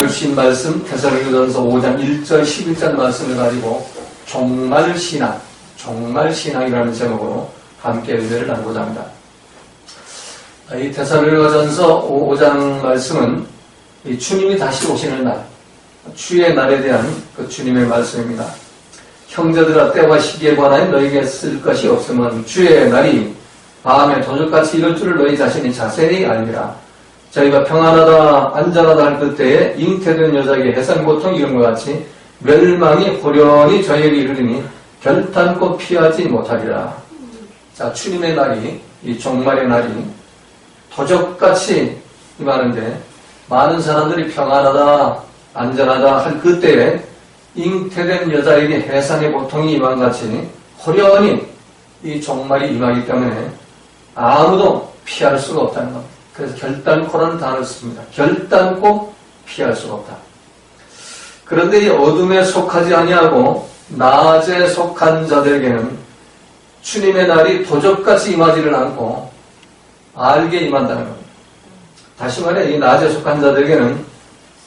주신 말씀 데살로니가전서 5장 1절 11절 말씀을 가지고 종말 신앙이라는 제목으로 함께 은혜를 나누고자 합니다. 이 데살로니가전서 5장 말씀은 이 주님이 다시 오시는 날, 주의 날에 대한 그 주님의 말씀입니다. 형제들아, 때와 시기에 관하여 너희에게 쓸 것이 없으면 주의 날이 밤에 도적같이 이럴 줄을 너희 자신이 자세히 알리라. 저희가 평안하다 안전하다 할 그때에 잉태된 여자에게 해산고통 이름과 같이 멸망이 호련히 저희에게 이르리니 결단코 피하지 못하리라. 자, 주님의 날이, 이 종말의 날이 도적같이 임하는데 많은 사람들이 평안하다 안전하다 할 그때에 잉태된 여자에게 해산의 고통이 임한같이 호련히 이 종말이 임하기 때문에 아무도 피할 수가 없다는 겁니다. 그래서 결단코라는 단어를 씁니다. 결단코 피할 수가 없다. 그런데 이 어둠에 속하지 아니하고 낮에 속한 자들에게는 주님의 날이 도적같이 임하지를 않고 알게 임한다는 겁니다. 다시 말해 이 낮에 속한 자들에게는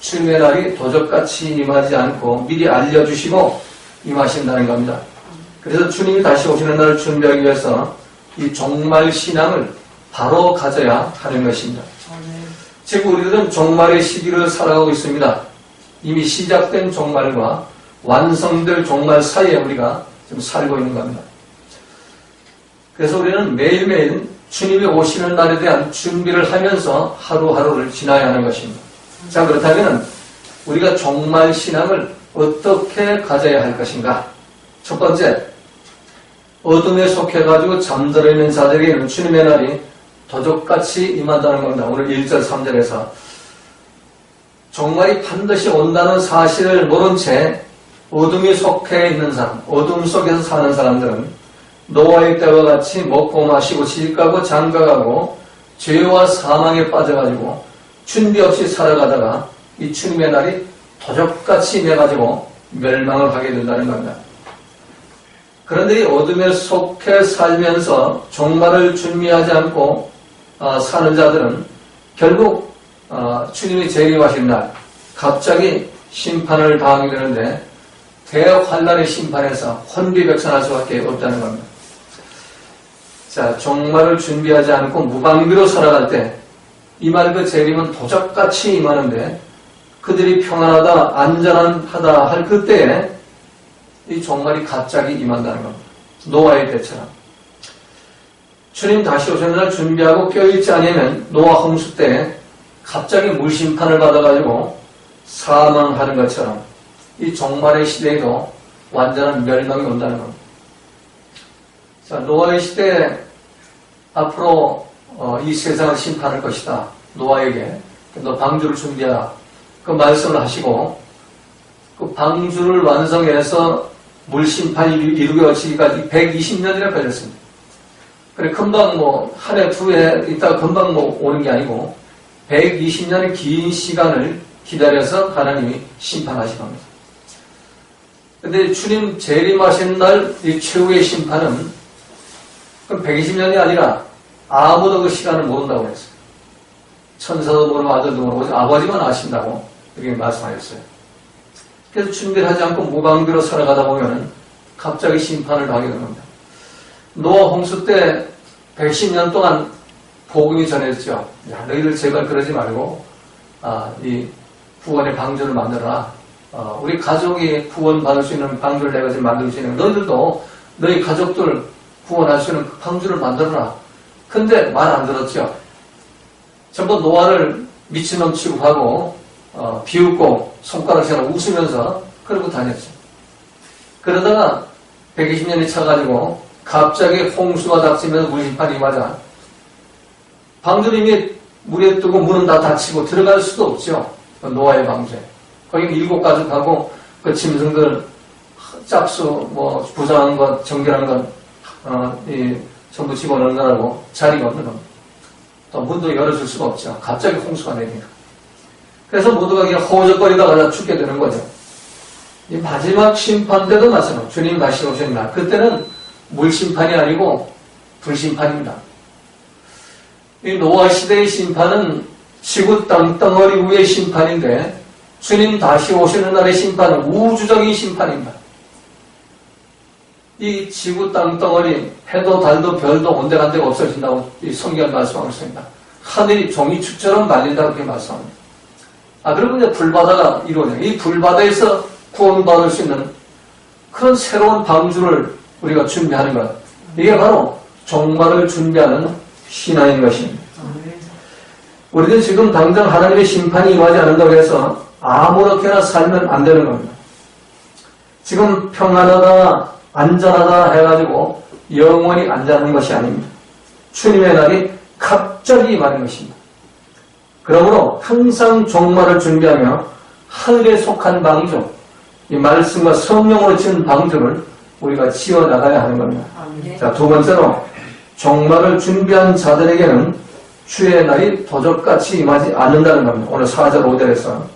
주님의 날이 도적같이 임하지 않고 미리 알려주시고 임하신다는 겁니다. 그래서 주님이 다시 오시는 날을 준비하기 위해서 이 종말 신앙을 바로 가져야 하는 것입니다. 지금 우리들은 종말의 시기를 살아가고 있습니다. 이미 시작된 종말과 완성될 종말 사이에 우리가 지금 살고 있는 겁니다. 그래서 우리는 매일매일 주님이 오시는 날에 대한 준비를 하면서 하루하루를 지나야 하는 것입니다. 자, 그렇다면 우리가 종말 신앙을 어떻게 가져야 할 것인가? 첫 번째, 어둠에 속해가지고 잠들어 있는 자들에게는 주님의 날이 도적같이 임한다는 겁니다. 오늘 1절 3절에서 종말이 반드시 온다는 사실을 모른 채 어둠에 속해 있는 사람, 어둠 속에서 사는 사람들은 노아의 때와 같이 먹고 마시고 시집가고 장가가고 죄와 사망에 빠져가지고 준비 없이 살아가다가 이 주님의 날이 도적같이 임해가지고 멸망을 하게 된다는 겁니다. 그런데 이 어둠에 속해 살면서 종말을 준비하지 않고 사는 자들은 결국 주님이 재림하신 날 갑자기 심판을 당하게 되는데 대환란의 심판에서 혼비백산할 수밖에 없다는 겁니다. 자, 종말을 준비하지 않고 무방비로 살아갈 때 이 말 그 재림은 도적같이 임하는데 그들이 평안하다 안전하다 할 그때에 이 종말이 갑자기 임한다는 겁니다. 노아의 때처럼. 주님 다시 오시는 날 준비하고 껴있지 않으면 노아 홍수 때 갑자기 물심판을 받아가지고 사망하는 것처럼 이 종말의 시대에도 완전한 멸망이 온다는 겁니다. 자, 노아의 시대에 앞으로 이 세상을 심판할 것이다. 노아에게 너 방주를 준비하라. 그 말씀을 하시고 그 방주를 완성해서 물심판이 이루게 어치기까지 120년이나 걸렸습니다. 그래, 금방 한 해, 두 해 있다가 금방 오는 게 아니고 120년의 긴 시간을 기다려서 하나님이 심판하신 겁니다. 근데 주님 재림하신 날 이 최후의 심판은 그럼 120년이 아니라 아무도 그 시간을 모른다고 그랬어요. 천사도 모르고 아들도 모르고 아버지만 아신다고 이렇게 말씀하셨어요. 그래서 준비를 하지 않고 무방비로 살아가다 보면은 갑자기 심판을 당하게 되는 겁니다. 노아 홍수 때 110년 동안 복음이 전해졌죠. 야, 너희들 제발 그러지 말고 이 구원의 방주를 만들어라. 우리 가족이 구원받을 수 있는 방주를 내가 지금 만들 수 있는 너희들도 너희 가족들 구원할 수 있는 방주를 만들어라. 근데 말 안 들었죠. 전부 노아를 미치넘치고 하고 비웃고 손가락처럼 웃으면서 그러고 다녔죠. 그러다가 120년이 차가지고 갑자기 홍수가 닥치면서 물심판이 맞아 방주를 이미 물에 뜨고 문은 다 닫히고 들어갈 수도 없죠. 그 노아의 방주에. 거기는 7가족하고 그 짐승들 짝수 부정한 것 정결한 것 전부 집어넣는 거라고 자리가 없는 겁니다. 또 문도 열어줄 수가 없죠. 갑자기 홍수가 내리니까. 그래서 모두가 그냥 허우적거리다가 죽게 되는 거죠. 이 마지막 심판 때도 마찬가지로 주님 다시 오시는 날 그때는 물심판이 아니고 불심판입니다. 이 노아 시대의 심판은 지구 땅덩어리 위의 심판인데 주님 다시 오시는 날의 심판은 우주적인 심판입니다. 이 지구 땅덩어리 해도 달도 별도 온데간데가 없어진다고 이 성경을 말씀하고 있습니다. 하늘이 종이축처럼 말린다고 그렇게 말씀합니다. 그리고 이제 불바다가 이루어져요. 이 불바다에서 구원받을 수 있는 그런 새로운 방주를 우리가 준비하는 것. 이게 바로 종말을 준비하는 신앙인 것입니다. 우리는 지금 당장 하나님의 심판이 임하지 않는다고 해서 아무렇게나 살면 안 되는 겁니다. 지금 평안하다, 안전하다 해가지고 영원히 안전한 것이 아닙니다. 주님의 날이 갑자기 임하는 것입니다. 그러므로 항상 종말을 준비하며 하늘에 속한 방주, 이 말씀과 성령으로 지은 방주를 우리가 지어나가야 하는 겁니다. 자, 두 번째로 종말을 준비한 자들에게는 주의 날이 도적같이 임하지 않는다는 겁니다. 오늘 4절 5절에서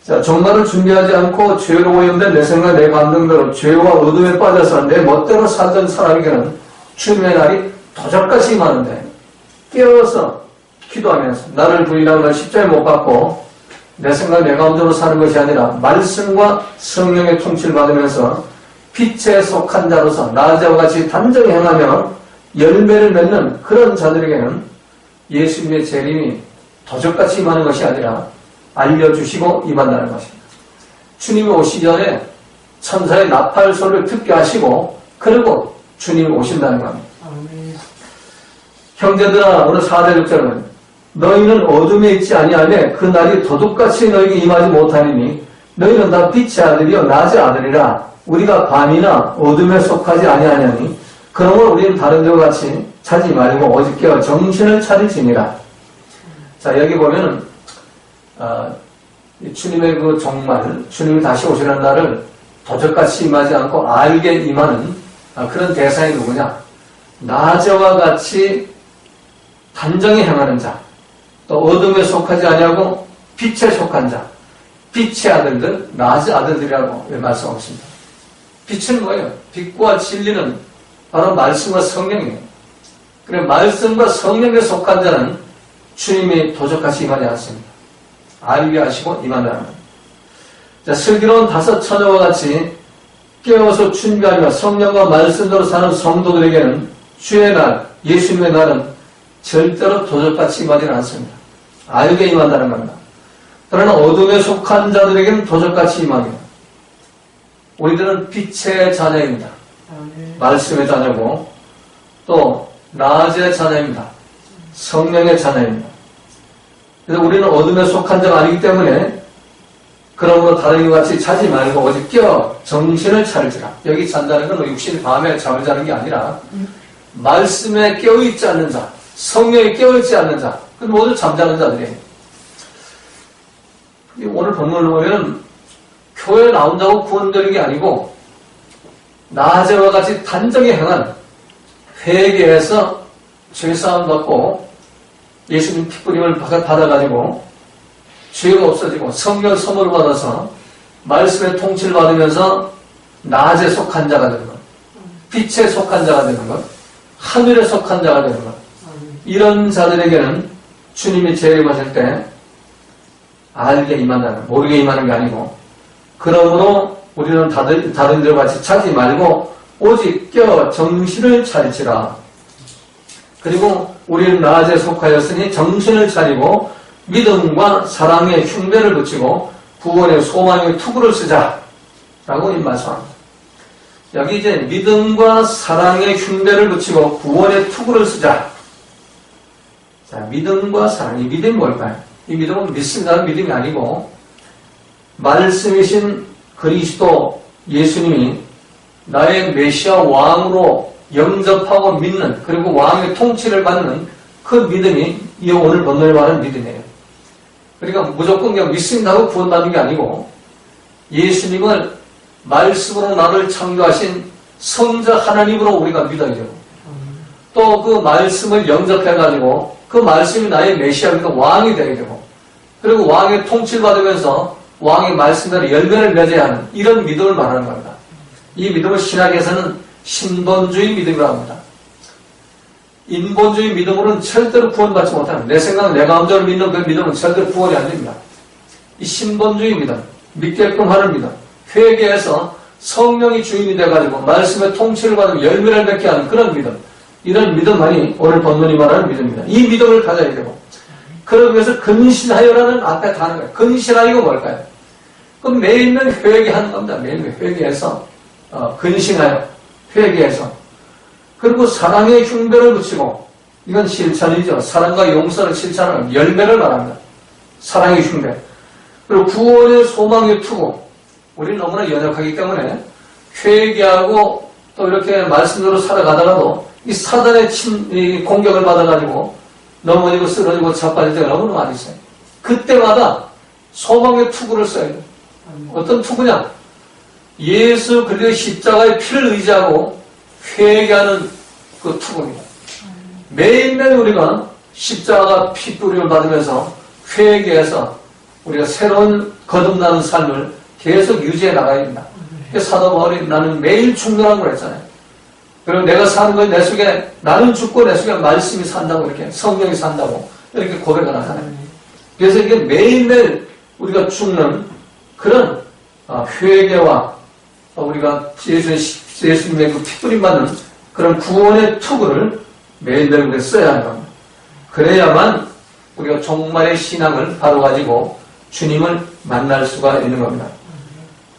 자, 종말을 준비하지 않고 죄로 오염된 내 생각, 내 감정대로 죄와 어둠에 빠져서 내 멋대로 살던 사람에게는 주님의 날이 도적같이 임하는데 깨어서 기도하면서 나를 부인하고 날 십자가에 못 박고 내 생각, 내 감정으로 사는 것이 아니라 말씀과 성령의 통치를 받으면서 빛에 속한 자로서 나자와 같이 단정히 행하며 열매를 맺는 그런 자들에게는 예수님의 재림이 도적같이 임하는 것이 아니라 알려주시고 임한다는 것입니다. 주님이 오시기 전에 천사의 나팔 소리를 듣게 하시고 그리고 주님이 오신다는 겁니다. 형제들아, 오늘 4절 6절은 너희는 어둠에 있지 아니하며 그 날이 도둑같이 너희에게 임하지 못하니니 너희는 다 빛의 아들이요 낮의 아들이라. 우리가 밤이나 어둠에 속하지 아니하냐니 그러므로 우리는 다른 데와 같이 자지 말고 오직 깨어 정신을 차리지니라. 자, 여기 보면은 주님의 그 종말, 주님이 다시 오시는 날을 도적같이 임하지 않고 알게 임하는 그런 대상이 누구냐? 낮에와 같이 단정히 행하는 자, 또 어둠에 속하지 아니하고 빛에 속한 자, 빛의 아들들, 낮의 아들들이라고 말씀하고 있습니다. 빛은 뭐예요? 빛과 진리는 바로 말씀과 성령이에요. 그래 말씀과 성령에 속한 자는 주님이 도적같이 임하지 않습니다. 알게 하시고 임한다는 겁니다. 자, 슬기로운 5 처녀와 같이 깨어서 준비하며 성령과 말씀대로 사는 성도들에게는 주의 날, 예수님의 날은 절대로 도적같이 임하지는 않습니다. 알게 임한다는 겁니다. 그러나 어둠에 속한 자들에게는 도적같이 임합니다. 우리들은 빛의 자녀입니다. 말씀의 자녀고 또 낮의 자녀입니다. 성령의 자녀입니다. 그래서 우리는 어둠에 속한 자가 아니기 때문에 그러므로 다른 이와 같이 자지 말고 오직 깨어 정신을 차리지라. 여기 잔다는 건 육신이 밤에 잠을 자는 게 아니라 말씀에 깨어있지 않는 자, 성령에 깨어있지 않는 자, 그 모두 잠자는 자들이에요. 오늘 본문을 보면 교회에 나온다고 구원되는 게 아니고 낮에와 같이 단정히 행한 회개해서 죄사함 받고 예수님 피뿌림을 받아가지고 죄가 없어지고 성령 선물을 받아서 말씀의 통치를 받으면서 낮에 속한 자가 되는 것, 빛에 속한 자가 되는 것, 하늘에 속한 자가 되는 것. 이런 자들에게는 주님이 재림하실 때 알게 임한다는, 모르게 임하는 게 아니고, 그러므로 우리는 다른 데와 같이 자지 말고 오직 깨어 정신을 차리지라. 그리고 우리는 낮에 속하였으니 정신을 차리고 믿음과 사랑의 흉배를 붙이고 구원의 소망의 투구를 쓰자 라고 이 말씀합니다. 여기 이제 믿음과 사랑의 흉배를 붙이고 구원의 투구를 쓰자. 자, 믿음과 사랑. 이 믿음이 뭘까요? 이 믿음은 믿습니다는 믿음이 아니고 말씀이신 그리스도 예수님이 나의 메시아 왕으로 영접하고 믿는, 그리고 왕의 통치를 받는 그 믿음이 이 오늘 본문에 말하는 믿음이에요. 그러니까 무조건 그냥 믿습니다고 구원받는 게 아니고 예수님을 말씀으로 나를 창조하신 성자 하나님으로 우리가 믿어야 되고 또 그 말씀을 영접해가지고 그 말씀이 나의 메시아니까 왕이 되게 되고 그리고 왕의 통치를 받으면서 왕의 말씀대로 열매를 맺어야 하는 이런 믿음을 말하는 겁니다. 이 믿음을 신학에서는 신본주의 믿음이라고 합니다. 인본주의 믿음으로는 절대로 구원받지 못하는, 내 생각, 내 감정을 믿는 그 믿음은 절대로 구원이 안 됩니다. 이 신본주의입니다. 믿게끔 하는 믿음. 회개해서 성령이 주인이 돼가지고 말씀의 통치를 받으면 열매를 맺게 하는 그런 믿음. 이런 믿음만이 오늘 본문이 말하는 믿음입니다. 이 믿음을 가져야 되고, 그러기 위해서 근신하여라는 앞에 단어가 근신하여가 뭘까요? 그럼 매일매일 회개하는 겁니다. 매일매일 회개해서 근신하여 회개해서, 그리고 사랑의 흉배를 붙이고, 이건 실천이죠. 사랑과 용서를 실천하는 열매를 말합니다. 사랑의 흉배. 그리고 구원의 소망의 투구. 우리는 너무나 연약하기 때문에 회개하고 또 이렇게 말씀대로 살아가다가도 이 사단의 이 공격을 받아가지고 넘어지고 쓰러지고 자빠질 때가 너무 많이 있어요. 그때마다 소망의 투구를 써야 돼요. 어떤 투구냐? 예수 그리스도의 십자가의 피를 의지하고 회개하는 그 투구입니다. 매일매일 우리가 십자가 핏뿌림을 받으면서 회개해서 우리가 새로운 거듭나는 삶을 계속 유지해 나가야 됩니다. 사도 바울이 나는 매일 충돌하고 그랬잖아요. 그리고 내가 사는 건 내 속에 나는 죽고 내 속에 말씀이 산다고 이렇게 성령이 산다고 이렇게 고백을 하잖아요. 그래서 이게 매일매일 우리가 죽는 그런 회개와 우리가 예수님의 그 핏뿌림 받는 그런 구원의 투구를 매일매일 우리가 써야 하는 겁니다. 그래야만 우리가 종말의 신앙을 바로 가지고 주님을 만날 수가 있는 겁니다.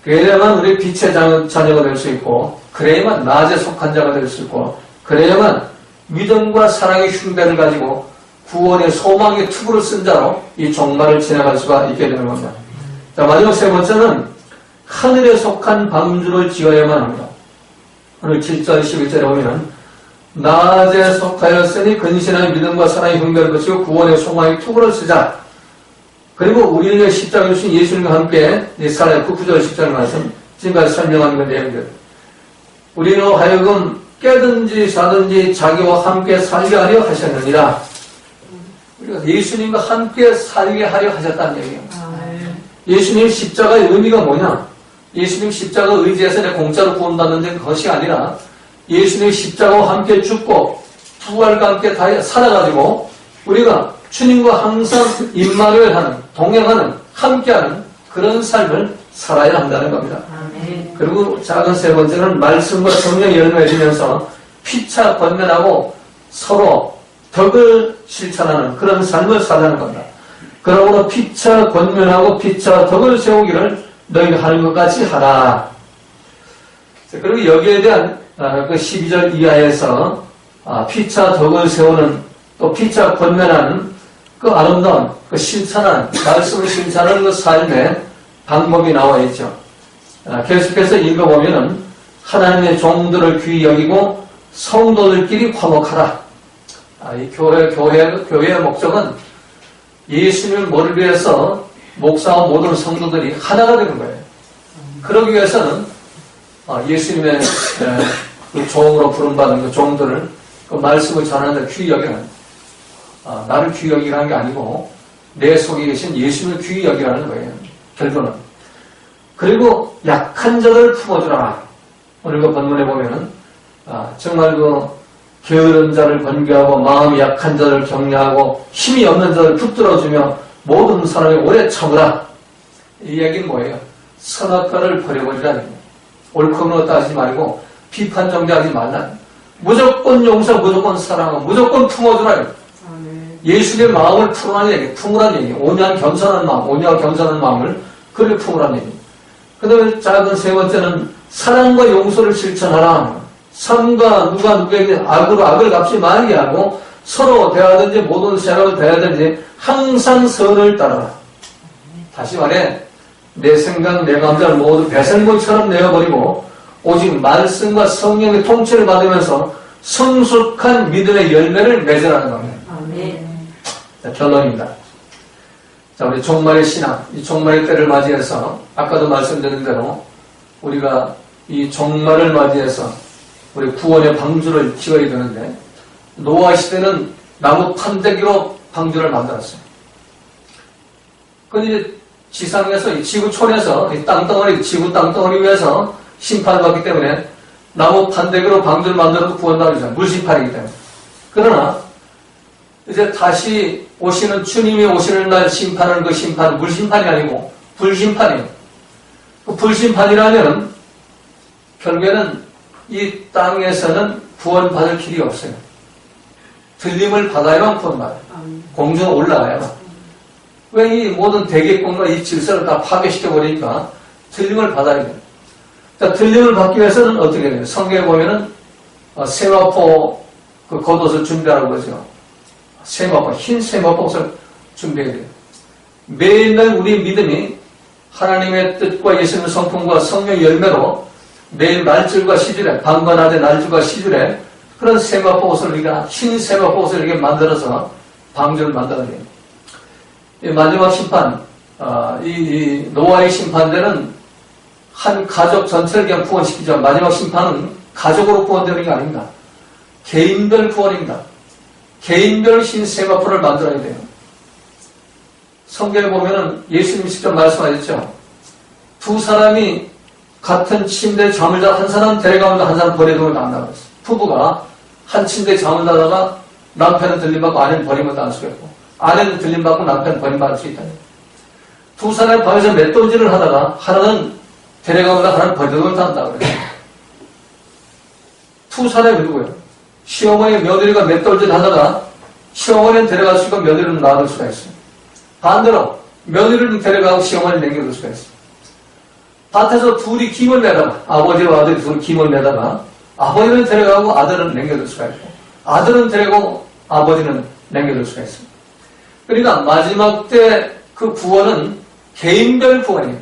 그래야만 우리 빛의 자녀가 될 수 있고, 그래야만 낮에 속한 자가 될 수 있고, 그래야만 믿음과 사랑의 흉배를 가지고 구원의 소망의 투구를 쓴 자로 이 종말을 지나갈 수가 있게 되는 겁니다. 자, 마지막 세 번째는 하늘에 속한 방주를 지어야만 합니다. 오늘 7절 11절에 보면 낮에 속하였으니 근신하여 믿음과 사랑의 흉배를 붙이고 구원의 소망의 투구를 쓰자. 그리고 우리를 위해 십자가에 주신 예수님과 함께 살아야 9절 10절 말씀 지금까지 설명하는 내용들. 우리는 하여금 깨든지 자든지 자기와 함께 살게 하려 하셨느니라. 우리가 예수님과 함께 살게 하려 하셨다는 얘기예요. 예수님 십자가의 의미가 뭐냐? 예수님 십자가 의지해서 내 공짜로 구원받는 것이 아니라 예수님 십자가와 함께 죽고 부활과 함께 다 살아가지고 우리가 주님과 항상 임마누엘 하는, 동행하는, 함께하는 그런 삶을 살아야 한다는 겁니다. 아멘. 그리고 작은 세 번째는 말씀과 성령의 열매를 지면서 피차 권면하고 서로 덕을 실천하는 그런 삶을 살아가는 겁니다. 그러므로 피차 권면하고 피차 덕을 세우기를 너희가 하는 것 같이 하라. 그리고 여기에 대한 그 12절 이하에서 피차 덕을 세우는 또 피차 권면하는 그 아름다운 그 실천한 말씀을 실천하는 그 삶의 방법이 나와 있죠. 계속해서 읽어보면은 하나님의 종들을 귀히 여기고 성도들끼리 화목하라. 이 교회의 목적은 예수님을 머리를 위해서 목사와 모든 성도들이 하나가 되는 거예요. 그러기 위해서는 예수님의 그 종으로 부름받은 그 종들을 그 말씀을 전하는 데 귀히 여기는 나를 귀히 여기라는 게 아니고 내 속에 계신 예수님을 귀히 여기라는 거예요. 결론은. 그리고 약한 자들을 품어주라. 오늘 그 본문에 보면은 정말 그 게으른 자를 권고하고 마음이 약한 자를 격려하고 힘이 없는 자를 붙들어주며 모든 사람이 오래 참으라. 이 얘기는 뭐예요? 선악과를 버려버리라는 거예요. 옳고 그르다 하지 말고 비판 정죄하지 말라. 무조건 용서, 무조건 사랑하고 무조건 품어주라. 예수의 마음을 품으라는 얘기, 품으라는 얘기. 온유한 겸손한 마음, 온유한 겸손한 마음을 그를 품으라는 얘기. 그 다음에 작은 세 번째는 사랑과 용서를 실천하라. 삶과 누구에게 악으로 악을 갚지 말게 하고 서로 대하든지 모든 사람을 대하든지 항상 선을 따르라. 다시 말해 내 생각, 내 감정을 모두 배설물처럼 내어버리고 오직 말씀과 성령의 통치를 받으면서 성숙한 믿음의 열매를 맺으라는 겁니다. 아멘. 자, 결론입니다. 자, 우리 종말의 신앙, 이 종말의 때를 맞이해서 아까도 말씀드린 대로 우리가 이 종말을 맞이해서 우리 구원의 방주를 지어야 되는데 노아 시대는 나무 판대기로 방주를 만들었어요. 그런데 이제 지상에서 이 지구촌에서 이 땅덩어리, 지구 땅덩어리 위에서 심판을 받기 때문에 나무 판대기로 방주를 만들어도 구원받으죠. 물심판이기 때문에. 그러나 이제 다시 오시는 주님이 오시는 날 심판은 그 심판은 물심판이 아니고 불심판이에요. 그 불심판이라면 결국에는 이 땅에서는 구원받을 길이 없어요. 들림을 받아야만 구원받아요. 공중에 올라가야만. 왜 이 모든 대기권과 이 질서를 다 파괴시켜버리니까 들림을 받아야 돼요. 자, 들림을 받기 위해서는 어떻게 돼요? 성경에 보면은 세마포 그 겉옷을 준비하라고 그러죠. 세마포, 흰 세마포 옷을 준비해야 돼요. 매일날 우리 믿음이 하나님의 뜻과 예수님의 성품과 성령 열매로 매일 날줄과 시줄에, 밤과 낮의 날줄과 시줄에 그런 세마포 옷을 우리가, 흰 세마포 옷을 이렇게 만들어서 방주를 만들어야 돼요. 이 마지막 심판, 이 노아의 심판대는 한 가족 전체를 그냥 구원시키죠. 마지막 심판은 가족으로 구원되는 게 아닙니다. 개인별 구원입니다. 개인별 흰 세마포를 만들어야 돼요. 성경에 보면은 예수님이 직접 말씀하셨죠. 두 사람이 같은 침대에 잠을 자, 한 사람 데려가면서 한 사람 버려두면 안 나왔어요. 부부가 한 침대에 잠을 자다가 남편은 들림받고 아내는 버리면 안 수가 있고, 아내는 들림받고 남편은 버림받을 수 있다. 두 사람이 밤에서 맷돌질을 하다가 하나는 데려가면서 하나는 버려두면 한다 그래요. 두 사람이 누구예요? 시어머니 며느리가 맷돌질 하다가 시어머니는 데려갈 수 있고 며느리는 놔둘 수가 있어요. 반대로 며느리를 데려가고 시어머니를 남겨둘 수가 있어요. 밭에서 둘이 김을 매다가, 아버지와 아들이 둘이 김을 매다가 아버지는 데려가고 아들은 남겨둘 수가 있고, 아들은 데려가고 아버지는 남겨둘 수가 있습니다. 그러니까 마지막 때 그 구원은 개인별 구원이에요.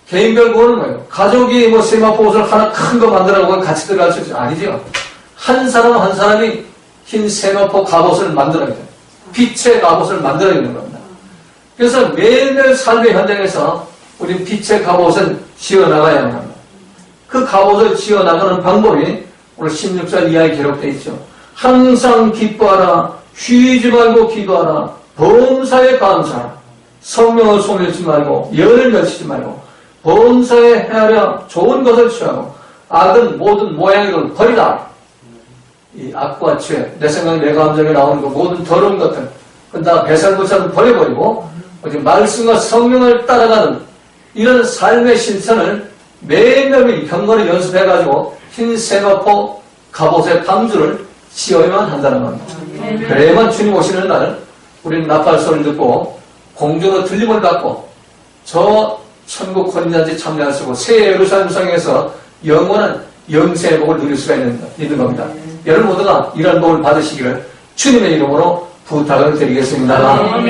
개인별 구원은 뭐예요? 가족이 뭐 세마포 옷을 하나 큰 거 만들라고 같이 들어갈 수 있어요? 아니죠. 한 사람 한 사람이 흰 세마포 갑옷을 만들어야 돼요. 빛의 갑옷을 만들어야 되는 겁니다. 그래서 매일매일 삶의 현장에서 우리 빛의 갑옷을 지어나가야 합니다. 그 갑옷을 지어나가는 방법이 오늘 16절 이하에 기록되어 있죠. 항상 기뻐하라, 쉬지 말고 기도하라, 범사에 감사하라, 성령을 소멸치 말고 열을 멸치지 말고 범사에 헤아려 좋은 것을 취하고 악은 모든 모양의 걸 버리라. 이 악과 죄, 내 생각, 내 감정에 나오는 그 모든 더러운 것들, 그건 다 배설물처럼 버려버리고 말씀과 성령을 따라가는 이런 삶의 실천을 매일매일 경건을 연습해가지고 흰 세마포 갑옷의 방주를 지어야만 한다는 겁니다. 그래야만 주님 오시는 날 우리는 나팔 소리를 듣고 공중으로 들림을 받고 저 천국 혼인잔치 참여할 수 있고 새 예루살렘 성에서 영원한 영생의 복을 누릴 수가 있는 겁니다. 여러분 모두가 이런 복을 받으시기를 주님의 이름으로 부탁을 드리겠습니다.